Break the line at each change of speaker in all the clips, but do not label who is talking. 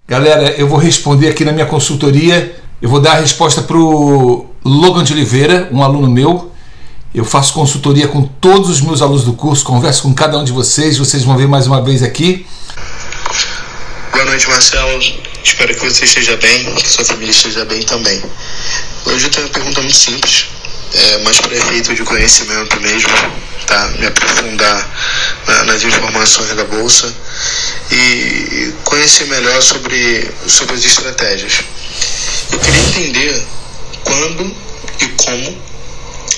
Galera, eu vou responder aqui na minha consultoria. Eu vou dar a resposta para o Logan de Oliveira, um aluno meu. Eu faço consultoria com todos os meus alunos do curso, converso com cada um de vocês. Vocês vão ver mais uma vez aqui.
Boa noite, Marcelo. Espero que você esteja bem, que sua família esteja bem também. Hoje eu tenho uma pergunta muito simples, mais para efeito de conhecimento mesmo, tá? Me aprofundar nas informações da Bolsa e conhecer melhor sobre as estratégias. Eu queria entender quando e como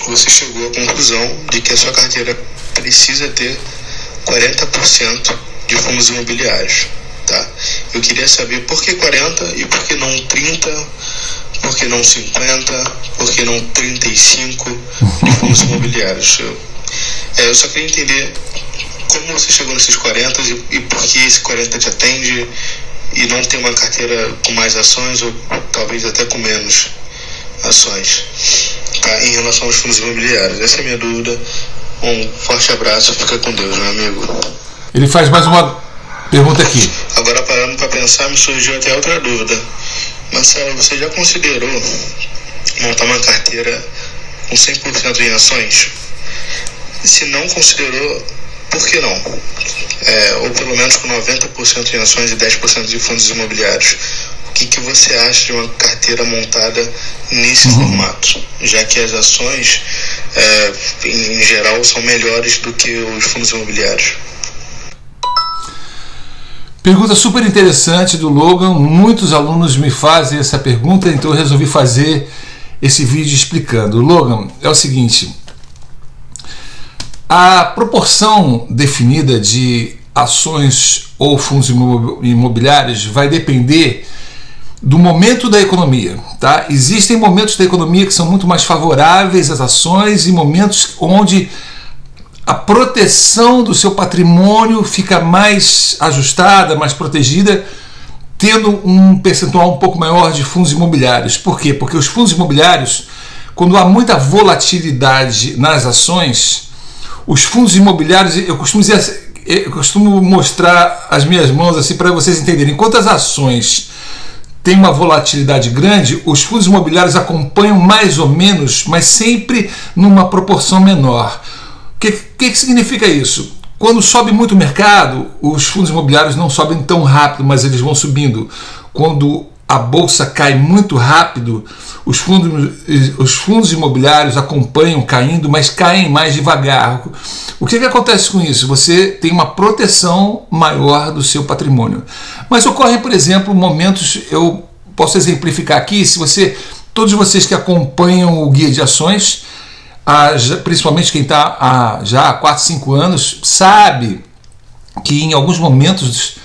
você chegou à conclusão de que a sua carteira precisa ter 40% de fundos imobiliários, tá? Eu queria saber por que 40 e por que não 30, por que não 50, por que não 35 de fundos imobiliários. Eu só queria entender como você chegou nesses 40 e por que esse 40 te atende e não tem uma carteira com mais ações ou talvez até com menos ações, tá? Em relação aos fundos imobiliários. Essa é a minha dúvida. Um forte abraço, fica com Deus, meu amigo.
Ele faz mais uma pergunta aqui.
Agora, parando para pensar, me surgiu até outra dúvida. Marcelo, você já considerou montar uma carteira com 100% em ações? Se não considerou, por que não? Ou pelo menos com 90% em ações e 10% de fundos imobiliários. O que você acha de uma carteira montada nesse formato? Já que as ações, em geral, são melhores do que os fundos imobiliários.
Pergunta super interessante do Logan. Muitos alunos me fazem essa pergunta, então eu resolvi fazer esse vídeo explicando. Logan, é o seguinte: a proporção definida de ações ou fundos imobiliários vai depender do momento da economia, tá? Existem momentos da economia que são muito mais favoráveis às ações e momentos onde a proteção do seu patrimônio fica mais ajustada, mais protegida, tendo um percentual um pouco maior de fundos imobiliários. Por quê? Porque os fundos imobiliários, quando há muita volatilidade nas ações, os fundos imobiliários, eu costumo mostrar as minhas mãos assim para vocês entenderem. Enquanto as ações têm uma volatilidade grande, os fundos imobiliários acompanham mais ou menos, mas sempre numa proporção menor. O que significa isso? Quando sobe muito o mercado, os fundos imobiliários não sobem tão rápido, mas eles vão subindo. Quando a bolsa cai muito rápido, os fundos imobiliários acompanham caindo, mas caem mais devagar. O que acontece com isso? Você tem uma proteção maior do seu patrimônio. Mas ocorrem, por exemplo, momentos, eu posso exemplificar aqui, todos vocês que acompanham o Guia de Ações, principalmente quem está já há 4, 5 anos, sabe que em alguns momentos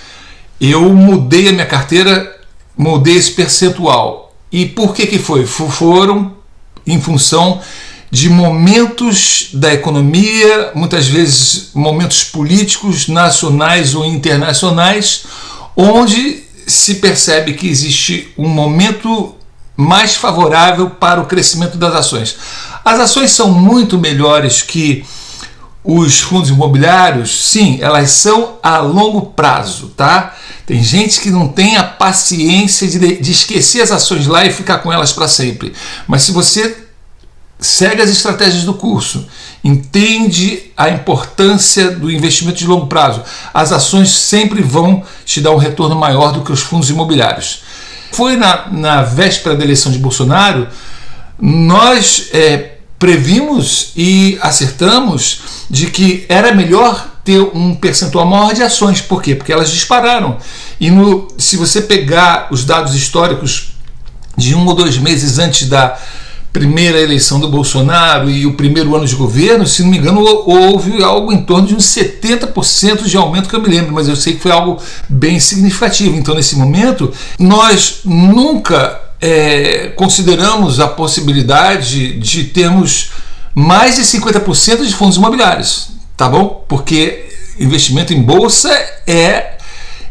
eu mudei a minha carteira, mudei esse percentual. E por que foi? Foram em função de momentos da economia, muitas vezes momentos políticos, nacionais ou internacionais, onde se percebe que existe um momento mais favorável para o crescimento das ações. As ações são muito melhores que os fundos imobiliários? Sim, elas são a longo prazo, tá? Tem gente que não tem a paciência de esquecer as ações lá e ficar com elas para sempre. Mas se você segue as estratégias do curso, entende a importância do investimento de longo prazo, as ações sempre vão te dar um retorno maior do que os fundos imobiliários. Foi na véspera da eleição de Bolsonaro, nós previmos e acertamos de que era melhor ter um percentual maior de ações. Por quê? Porque elas dispararam. E se você pegar os dados históricos de 1 ou 2 meses antes da primeira eleição do Bolsonaro e o primeiro ano de governo, se não me engano, houve algo em torno de uns 70% de aumento, que eu me lembro, mas eu sei que foi algo bem significativo. Então, nesse momento, nós nunca consideramos a possibilidade de termos mais de 50% de fundos imobiliários, tá bom? Porque investimento em bolsa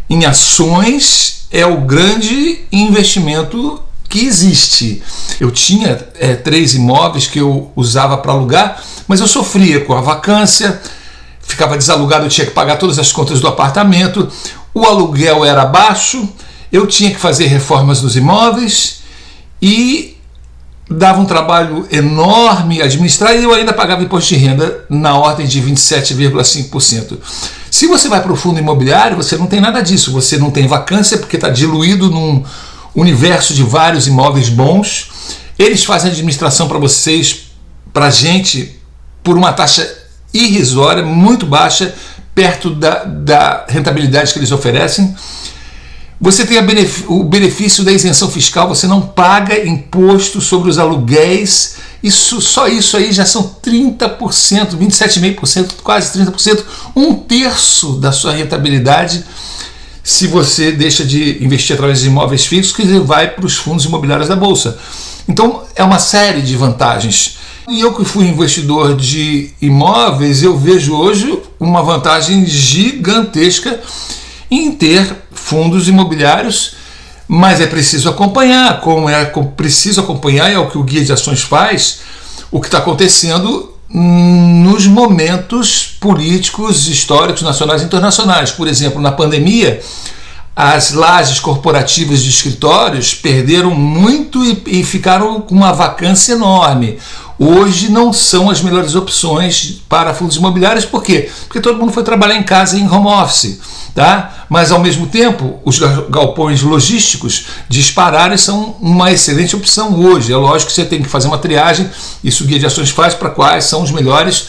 em ações é o grande investimento que existe. Eu tinha 3 imóveis que eu usava para alugar, mas eu sofria com a vacância, ficava desalugado, eu tinha que pagar todas as contas do apartamento, o aluguel era baixo, eu tinha que fazer reformas nos imóveis e dava um trabalho enorme administrar, e eu ainda pagava imposto de renda na ordem de 27,5%. Se você vai para o fundo imobiliário, você não tem nada disso, você não tem vacância porque está diluído num universo de vários imóveis bons. Eles fazem a administração para vocês, para a gente, por uma taxa irrisória, muito baixa, perto da rentabilidade que eles oferecem. Você tem o benefício da isenção fiscal, você não paga imposto sobre os aluguéis. Só isso aí já são 30%, 27,5%, quase 30%, um terço da sua rentabilidade, se você deixa de investir através de imóveis fixos, que vai para os fundos imobiliários da Bolsa. Então é uma série de vantagens. E eu que fui investidor de imóveis, eu vejo hoje uma vantagem gigantesca em ter fundos imobiliários, mas é preciso acompanhar, preciso acompanhar, é o que o Guia de Ações faz, o que está acontecendo nos momentos políticos, históricos, nacionais e internacionais. Por exemplo, na pandemia, as lajes corporativas de escritórios perderam muito e ficaram com uma vacância enorme. Hoje não são as melhores opções para fundos imobiliários. Por quê? Porque todo mundo foi trabalhar em casa em home office, tá? Mas ao mesmo tempo os galpões logísticos dispararam e são uma excelente opção hoje. É lógico que você tem que fazer uma triagem, isso o Guia de Ações faz, para quais são os melhores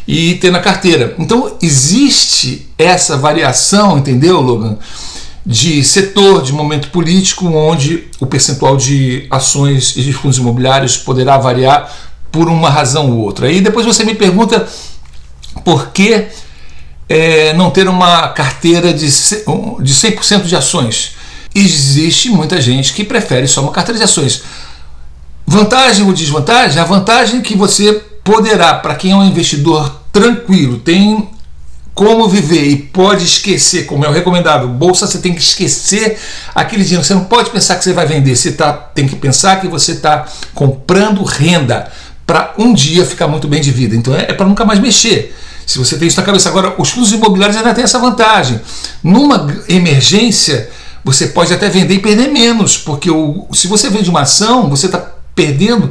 e ter na carteira. Então existe essa variação, entendeu, Logan? De setor, de momento político, onde o percentual de ações e de fundos imobiliários poderá variar por uma razão ou outra. Aí depois você me pergunta por que não ter uma carteira de 100% de ações. Existe muita gente que prefere só uma carteira de ações. Vantagem ou desvantagem? A vantagem é que você poderá, para quem é um investidor tranquilo, tem como viver e pode esquecer, como é o recomendável, bolsa, você tem que esquecer aquele dinheiro. Você não pode pensar que você vai vender, você tem que pensar que você está comprando renda para um dia ficar muito bem de vida. Então é para nunca mais mexer. Se você tem isso na cabeça. Agora, os fundos imobiliários ainda têm essa vantagem. Numa emergência, você pode até vender e perder menos, porque se você vende uma ação, você está perdendo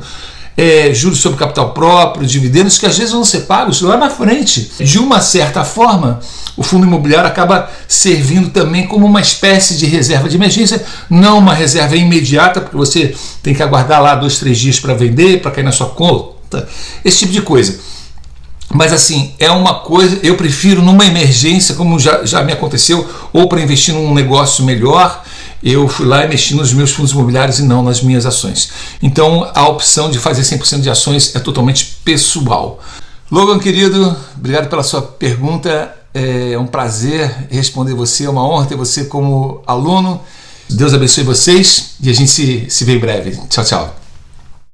juros sobre capital próprio, dividendos, que às vezes vão ser pagos lá na frente. De uma certa forma, o fundo imobiliário acaba servindo também como uma espécie de reserva de emergência, não uma reserva imediata, porque você tem que aguardar lá 2-3 dias para vender, para cair na sua conta, esse tipo de coisa. Mas assim, é uma coisa, eu prefiro numa emergência, como já me aconteceu, ou para investir num negócio melhor, eu fui lá e mexi nos meus fundos imobiliários e não nas minhas ações. Então a opção de fazer 100% de ações é totalmente pessoal. Logan, querido, obrigado pela sua pergunta. É um prazer responder você, é uma honra ter você como aluno. Deus abençoe vocês e a gente se vê em breve. Tchau, tchau.